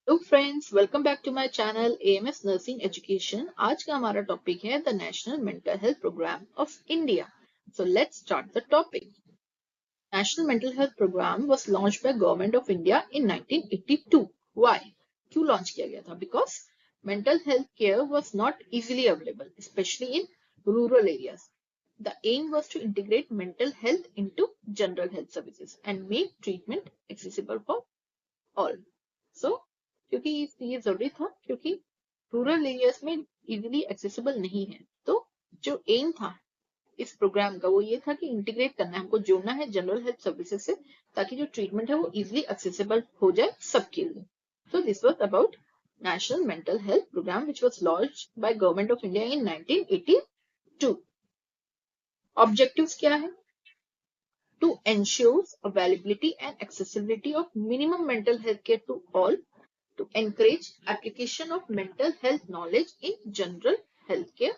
Hello friends, welcome back to my channel AMS nursing education. आज का हमारा topic है the national mental health programme of India. So let's start the topic. National mental health programme was launched by government of India in 1982। Why? क्यों launch किया गया था? Because mental health care was not easily available, specially in rural areas. The aim was to integrate mental health into general health services and make treatment accessible for all. So, क्योंकि ये जरूरी था, क्योंकि rural areas में easily accessible नहीं है। तो जो एम था इस प्रोग्राम का वो ये था कि इंटीग्रेट करना है, हमको जोड़ना है जनरल हेल्थ सर्विसेज से, ताकि जो ट्रीटमेंट है वो इजीली एक्सेसिबल हो जाए सबके लिए। So this was about national mental health programme which was launched by government of India in 1982. Objectives क्या है? To ensure availability and accessibility of minimum mental health care to all, to encourage application of mental health knowledge in general healthcare,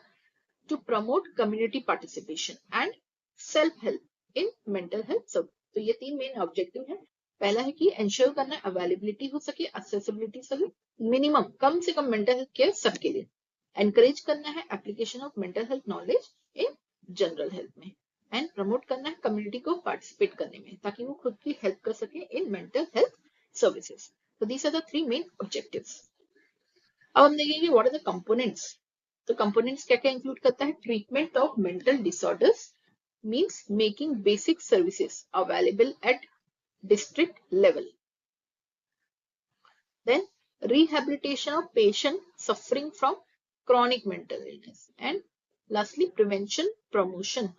to promote community participation and self-help in mental health service. तो ये तीन main objective है। पहला है कि ensure करना availability हो सके, एक्सेसिबिलिटी सके, मिनिमम कम से कम मेंटल हेल्थ केयर सबके लिए। एनकरेज करना है application of mental health knowledge in general health में, एंड प्रमोट करना है कम्युनिटी को पार्टिसिपेट करने में, ताकि वो खुद की हेल्प कर सके इन मेंटल हेल्थ सर्विसेज। तो these are the three main objectives. अब हम देखेंगे व्हाट आर द कंपोनेंट्स। तो कंपोनेंट्स क्या क्या इंक्लूड करता है? Treatment of mental disorders means making basic services available at district level. Then rehabilitation of patient suffering from chronic mental illness. And lastly, prevention promotion.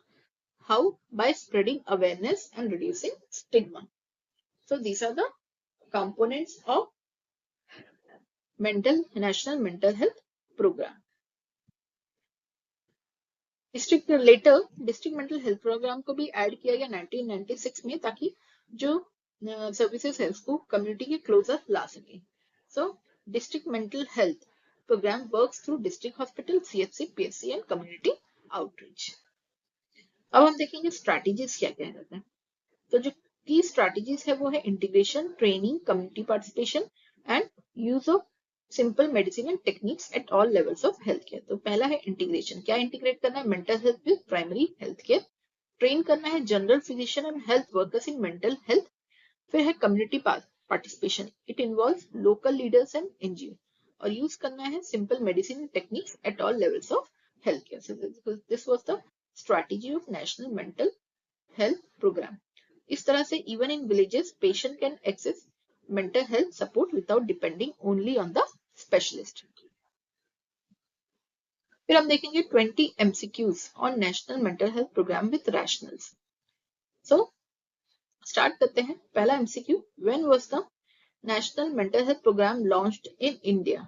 How? By spreading awareness and reducing stigma. So these are the components of national mental health program. District mental health programme को भी add किया गया 1996 में, ताकि जो services है उसको community के क्लोजर ला सके। So district mental health programme works through district hospital, CHC, PHC and community outreach. अब हम देखेंगे स्ट्रैटेजीज क्या क्या रहते हैं। तो जो की स्ट्रैटेजीज है वो है integration, training, community participation and use of simple medicine and techniques at all levels of health care. तो पहला है इंटीग्रेशन। क्या इंटीग्रेट करना है? Mental health with primary health care. Train करना है general physician and health workers in mental health. फिर है community participation. It involves local leaders and NGO. और यूज करना है simple medicine and techniques at all levels of health care. So this was the strategy of national mental health programme. इस तरह से even in villages patient can access mental health support without depending only on the specialist. फिर हम देखेंगे 20 MCQs on national mental health programme with rationales. So start करते हैं। पहला MCQ, when was the national mental health programme launched in India?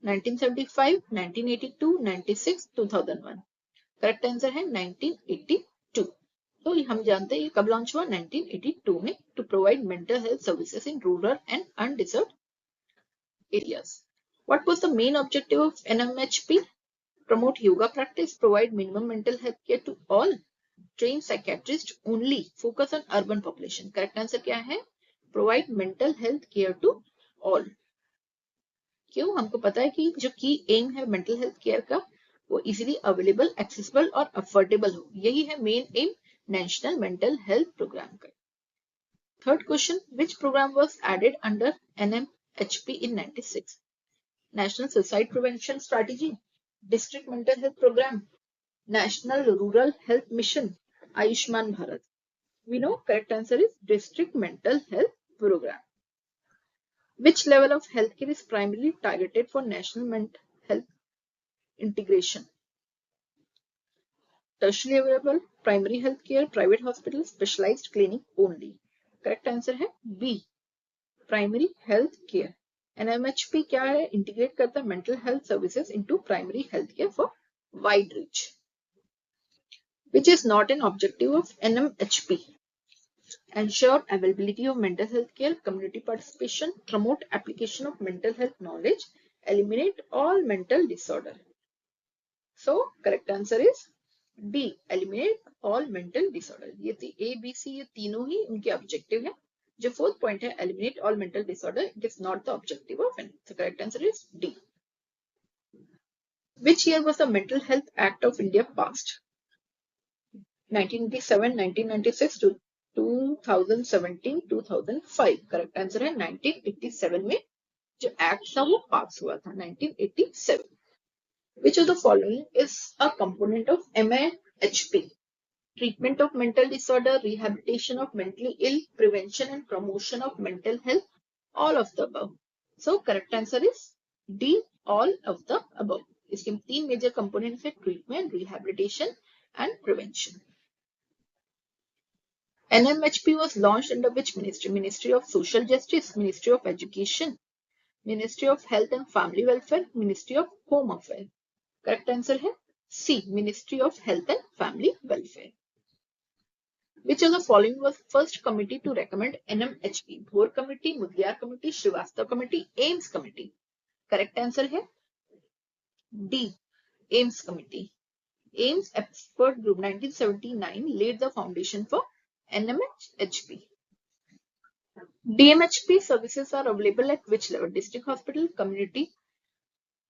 1975, 1982, 96, 2001। Correct answer है 1982। तो हम जानते हैं ये कब लॉन्च हुआ? 1982 में, to provide mental health services in rural and undeserved areas. What was the main objective of NMHP? Promote yoga practice, provide minimum mental health care to all, train psychiatrists only, focus on urban population. Correct answer क्या है? Provide mental health care to all. क्यों? हमको पता है कि जो की M है मेंटल हेल्थ केयर का वो इजीली अवेलेबल, एक्सेसिबल और अफोर्डेबल हो। यही है main aim national mental health programme का। Third question, which programme was added under NMHP in 96? National Suicide Prevention Strategy, District Mental Health Program, National Rural Health Mission, Ayushman Bharat. We know correct answer is District Mental Health Program. Which level of healthcare is primarily targeted for national mental health integration? Tertiary available, primary health care, private hospital, specialized clinic only. Correct answer है B, primary health care. NMHP क्या है? Integrate करता है mental health services into primary health care for wide reach. Which is not an objective of NMHP? Ensure availability of mental health care, community participation, promote application of mental health knowledge, eliminate all mental disorder. So correct answer is D, eliminate all mental disorder. ये A, B, C ये तीनों ही उनके objective है। जो fourth point है, eliminate all mental disorder, it is not the objective of N. The correct answer is D. Which year was the Mental Health Act of India passed? 1987, 1996, 2017, 2005. Correct answer है 1987 में जो act था वो पास हुआ था, 1987. Which of the following is a component of MAHP? Treatment of mental disorder, rehabilitation of mentally ill, prevention and promotion of mental health, all of the above. So correct answer is D, all of the above. इसके तीन major components है, treatment, rehabilitation and prevention. NMHP was launched under which ministry? Ministry of Social Justice, Ministry of Education, Ministry of Health and Family Welfare, Ministry of Home Affairs. Correct answer है C, Ministry of Health and Family Welfare. Which of the following was first committee to recommend NMHP? Bhor Committee, Mudliar Committee, Srivastava Committee, AIMS Committee. Correct answer है D, AIMS Committee. AIMS Expert Group 1979 laid the foundation for NMHP. DMHP services are available at which level? District hospital, community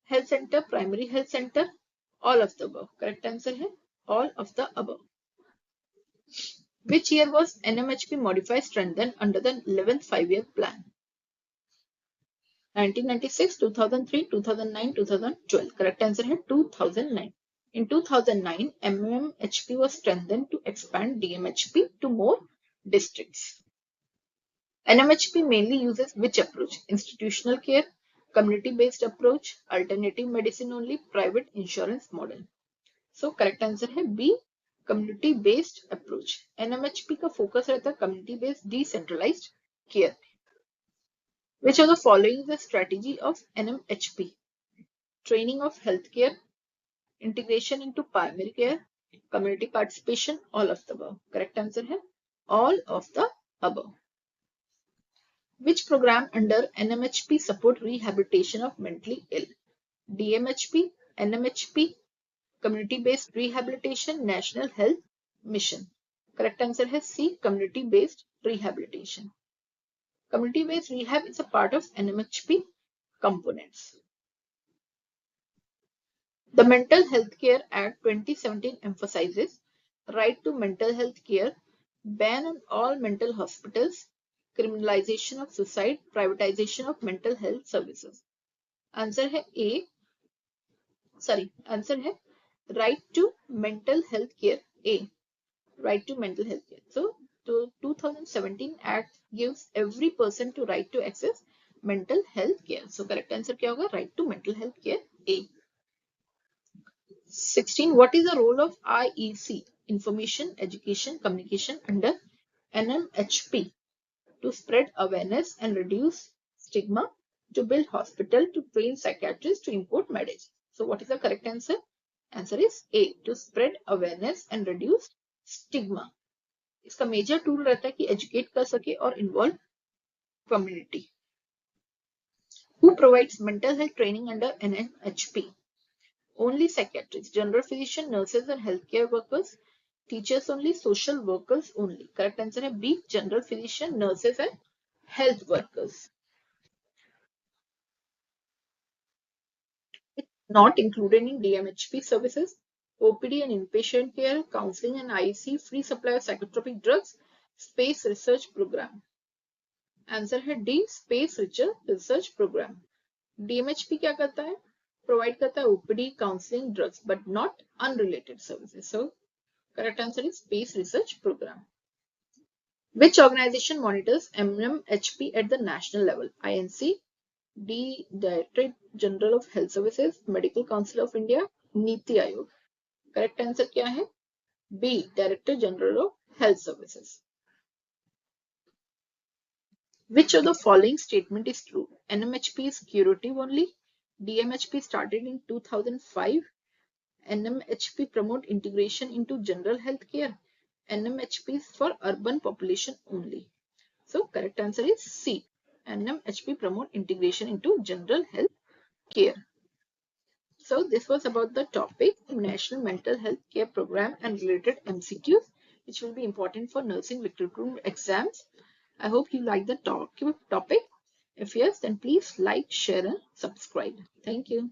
health center, primary health center, all of the above. Correct answer है all of the above. Which year was NMHP modified, strengthened under the 11th 5-year plan? 1996, 2003, 2009, 2012. Correct answer है 2009. In 2009, MMHP was strengthened to expand DMHP to more districts. NMHP mainly uses which approach? Institutional care, community-based approach, alternative medicine only, private insurance model. So correct answer है B, community-based approach. NMHP का focus रहता है community-based decentralized care. Which of the following is the strategy of NMHP? Training of healthcare, integration into primary care, community participation, all of the above. Correct answer है all of the above. Which program under NMHP support rehabilitation of mentally ill? DMHP, NMHP, community-based rehabilitation, National Health Mission. Correct answer है C, community-based rehabilitation. Community-based rehab is a part of NMHP components. The Mental Health Care Act 2017 emphasizes right to mental health care, ban on all mental hospitals, criminalization of suicide, privatization of mental health services. Answer है A. Answer है right to mental health care. A. Right to mental health care. So, the 2017 Act gives every person to right to access mental health care. So, correct answer क्या होगा? Right to mental health care. A. 16. What is the role of IEC, Information, Education, Communication, under NMHP? To spread awareness and reduce stigma, to build hospital, to train psychiatrists, to import medicine. So what is the correct answer? Answer is A, to spread awareness and reduce stigma. इसका major tool रहता है कि educate कर सके और involve community. Who provides mental health training under NMHP? Only psychiatrists, general physician, nurses and healthcare workers, teachers only, social workers only. Correct answer है B, general physician, nurses and health workers. It's not included in DMHP services. OPD and inpatient care, counseling and IEC, free supply of psychotropic drugs, space research program. Answer है D, space research program. DMHP क्या करता है? Provide करता है OPD, counseling, drugs, but not unrelated services. So correct answer is space research program. Which organization monitors MMHP at the national level? INC, D, Directorate General of Health Services, Medical Council of India, Niti Aayog. Correct answer क्या है? B, Director General of Health Services. Which of the following statement is true? NMHP is curative only. DMHP started in 2005. NMHP promote integration into general health care. NMHP is for urban population only. So correct answer is C. NMHP promote integration into general health care. So this was about the topic National Mental Health Care Program and related MCQs, which will be important for nursing recruitment exams. I hope you like the topic. If yes, then please like, share and subscribe. Thank you.